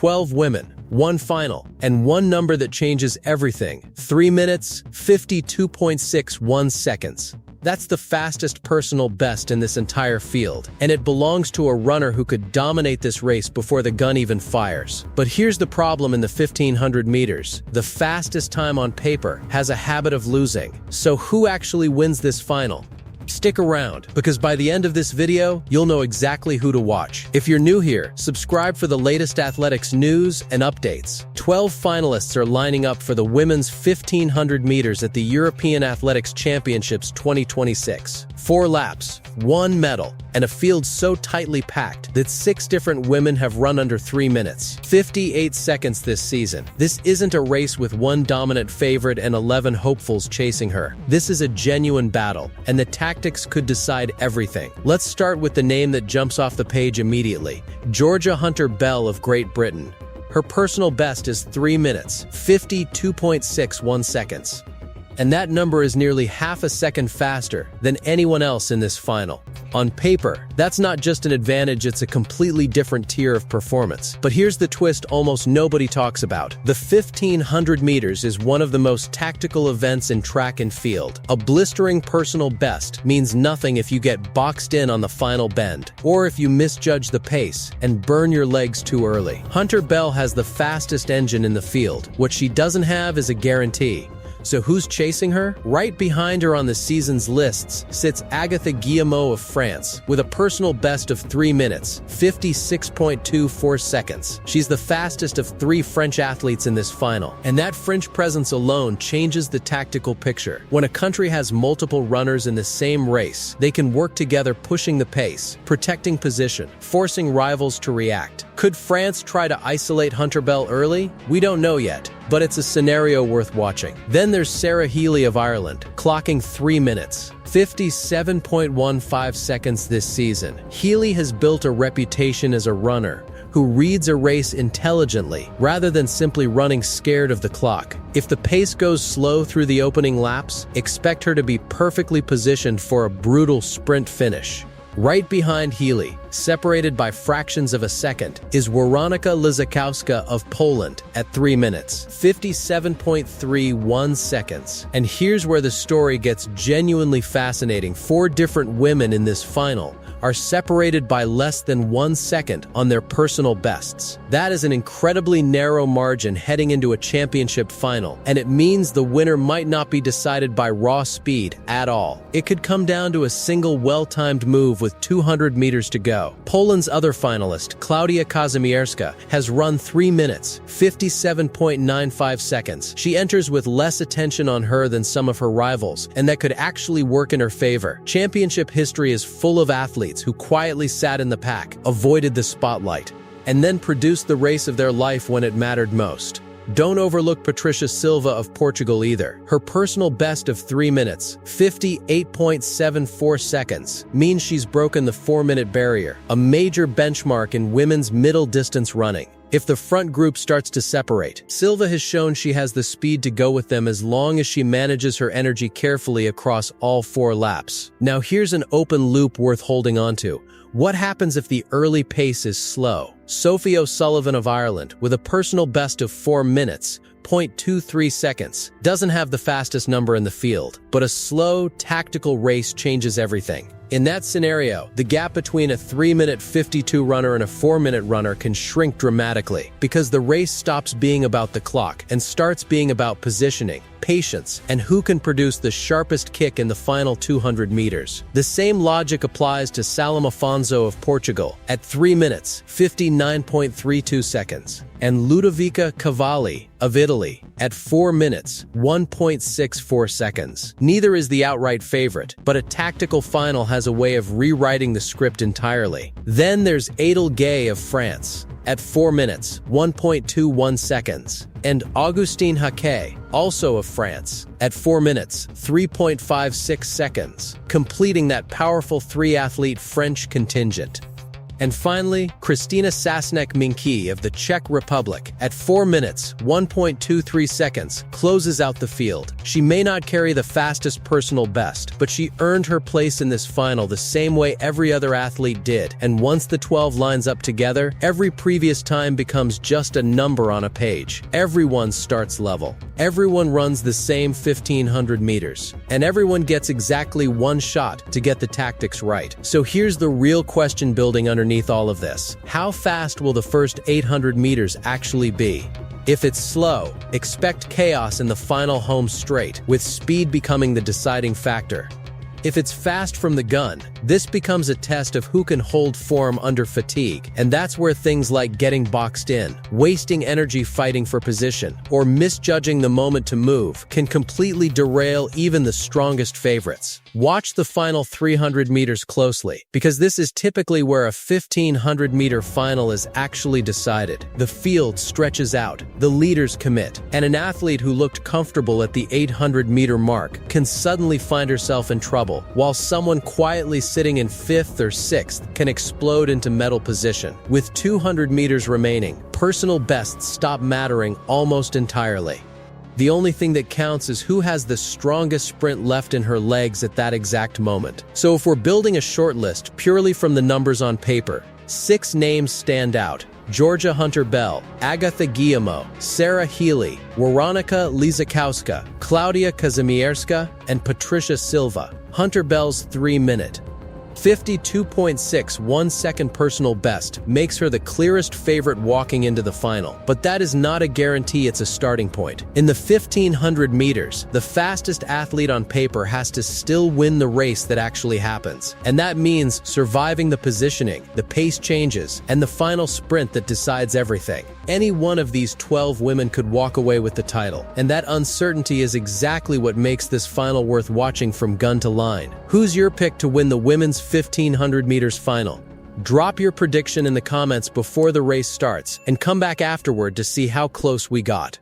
12 women, one final, and one number that changes everything: 3 minutes, 52.61 seconds. That's the fastest personal best in this entire field, and it belongs to a runner who could dominate this race before the gun even fires. But here's the problem in the 1500 meters. The fastest time on paper has a habit of losing. So who actually wins this final? Stick around, because by the end of this video, you'll know exactly who to watch. If you're new here, subscribe for the latest athletics news and updates. 12 finalists are lining up for the women's 1500 meters at the European Athletics Championships 2026. 4 laps, 1 medal, and a field so tightly packed that 6 different women have run under 3 minutes. 58 seconds this season. This isn't a race with one dominant favorite and 11 hopefuls chasing her. This is a genuine battle, and the tactics could decide everything. Let's start with the name that jumps off the page immediately: Georgia Hunter-Bell of Great Britain. Her personal best is 3 minutes, 52.61 seconds. And that number is nearly half a second faster than anyone else in this final. On paper, that's not just an advantage, it's a completely different tier of performance. But here's the twist almost nobody talks about. The 1500 meters is one of the most tactical events in track and field. A blistering personal best means nothing if you get boxed in on the final bend, or if you misjudge the pace and burn your legs too early. Hunter-Bell has the fastest engine in the field. What she doesn't have is a guarantee. So who's chasing her? Right behind her on the season's lists sits Agathe Guillemot of France, with a personal best of 3 minutes, 56.24 seconds. She's the fastest of 3 French athletes in this final, and that French presence alone changes the tactical picture. When a country has multiple runners in the same race, they can work together, pushing the pace, protecting position, forcing rivals to react. Could France try to isolate Hunter-Bell early? We don't know yet, but it's a scenario worth watching. Then there's Sarah Healy of Ireland, clocking 3 minutes, 57.15 seconds this season. Healy has built a reputation as a runner who reads a race intelligently rather than simply running scared of the clock. If the pace goes slow through the opening laps, expect her to be perfectly positioned for a brutal sprint finish. Right behind Healy, separated by fractions of a second, is Weronika Lizakowska of Poland at 3 minutes, 57.31 seconds. And here's where the story gets genuinely fascinating. 4 different women in this final are separated by less than 1 second on their personal bests. That is an incredibly narrow margin heading into a championship final, and it means the winner might not be decided by raw speed at all. It could come down to a single well-timed move with 200 meters to go. Poland's other finalist, Klaudia Kazimierska, has run 3 minutes, 57.95 seconds. She enters with less attention on her than some of her rivals, and that could actually work in her favor. Championship history is full of athletes who quietly sat in the pack, avoided the spotlight, and then produced the race of their life when it mattered most. Don't overlook Patricia Silva of Portugal either. Her personal best of 3 minutes, 58.74 seconds, means she's broken the 4-minute barrier, a major benchmark in women's middle distance running. If the front group starts to separate, Silva has shown she has the speed to go with them as long as she manages her energy carefully across all 4 laps. Now here's an open loop worth holding on to. What happens if the early pace is slow? Sophie O'Sullivan of Ireland, with a personal best of 4 minutes, 0.23 seconds, doesn't have the fastest number in the field, but a slow, tactical race changes everything. In that scenario, the gap between a 3-minute 52 runner and a 4-minute runner can shrink dramatically, because the race stops being about the clock and starts being about positioning, patience, and who can produce the sharpest kick in the final 200 meters. The same logic applies to Salomé Afonso of Portugal at 3 minutes, 59.32 seconds, and Ludovica Cavalli of Italy at 4 minutes, 1.64 seconds. Neither is the outright favorite, but a tactical final has a way of rewriting the script entirely. Then there's Adèle Gay of France at 4 minutes, 1.21 seconds, and Augustine Haquet, also of France, at 4 minutes, 3.56 seconds, completing that powerful 3-athlete French contingent. And finally, Kristiina Sasínek of the Czech Republic, at 4 minutes, 1.23 seconds, closes out the field. She may not carry the fastest personal best, but she earned her place in this final the same way every other athlete did. And once the 12 lines up together, every previous time becomes just a number on a page. Everyone starts level. Everyone runs the same 1500 meters. And everyone gets exactly one shot to get the tactics right. So here's the real question building underneath all of this. How fast will the first 800 meters actually be? If it's slow, expect chaos in the final home straight, with speed becoming the deciding factor. If it's fast from the gun, this becomes a test of who can hold form under fatigue, and that's where things like getting boxed in, wasting energy fighting for position, or misjudging the moment to move can completely derail even the strongest favorites. Watch the final 300 meters closely, because this is typically where a 1500-meter final is actually decided. The field stretches out, the leaders commit, and an athlete who looked comfortable at the 800-meter mark can suddenly find herself in trouble, while someone quietly sitting in 5th or 6th can explode into medal position. With 200 meters remaining, personal bests stop mattering almost entirely. The only thing that counts is who has the strongest sprint left in her legs at that exact moment. So if we're building a short list purely from the numbers on paper, 6 names stand out: Georgia Hunter-Bell, Agathe Guillemot, Sarah Healy, Weronika Lizakowska, Klaudia Kazimierska, and Patricia Silva. Hunter-Bell's 3-minute, 52.61 second personal best makes her the clearest favorite walking into the final. But that is not a guarantee it's a starting point. In the 1500 meters, the fastest athlete on paper has to still win the race that actually happens. And that means surviving the positioning, the pace changes, and the final sprint that decides everything. Any one of these 12 women could walk away with the title, and that uncertainty is exactly what makes this final worth watching from gun to line. Who's your pick to win the women's 1500 meters final? Drop your prediction in the comments before the race starts, and come back afterward to see how close we got.